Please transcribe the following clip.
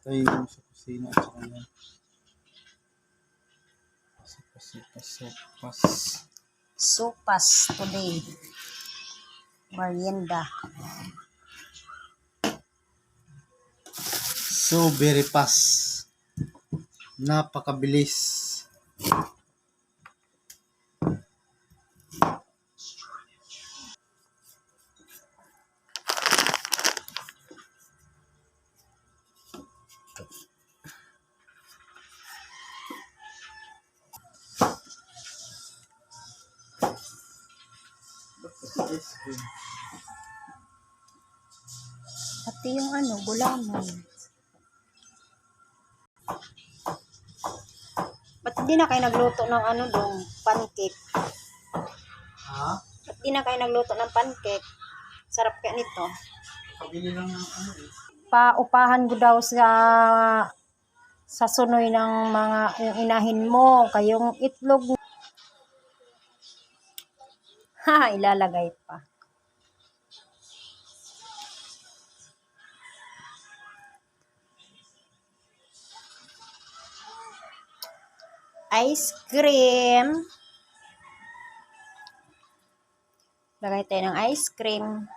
tayo sa kusina at saka yan. Sopas today. Merienda. So very fast. Napakabilis. Pati yung gulaman. Ba't di na kayo nagluto ng pancake? Ha? Ba't di na kayo nagluto ng pancake? Sarap kaya nito. Kabili lang ng Paupahan ko daw sa sunoy ng mga yung inahin mo, kayong itlog. Ha, ilalagay pa. Ice cream. Lagay tayo ng ice cream.